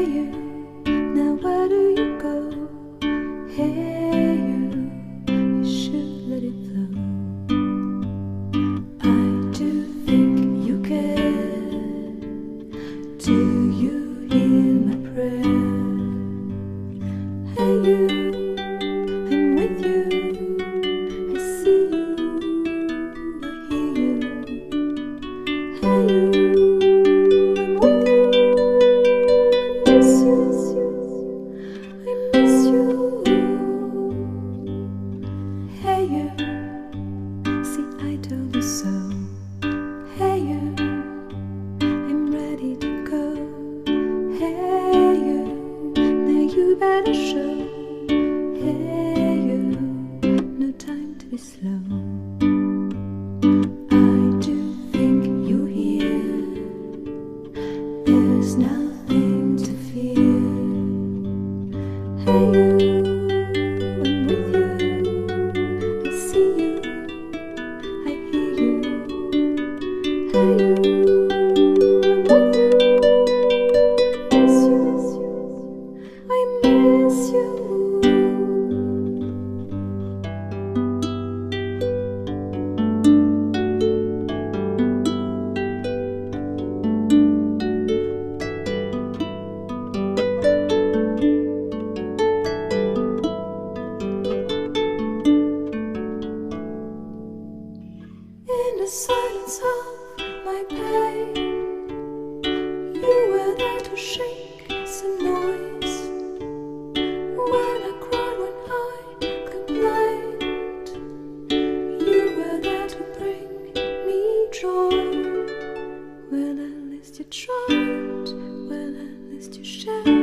you, now where do you go? Hey you should let it flow. I do think you care. Do you hear my prayer? Hey you, I'm with you. I see you, I hear you. Hey you, I'm with you. I miss you, I miss you. Hey you, see I told you so. Hey you, I'm ready to go. Hey you, now you better show. Hey you, no time to be slow. I do think you hear. There's nothing to fear. Hey you, I'm with you. I see you, I hear you. Hey you, I'm with you. I miss you, I miss you. In the silence of my pain, you were there to shake some noise. When I cried, when I complained, you were there to bring me joy. Well, at least you tried, well, at least you shared.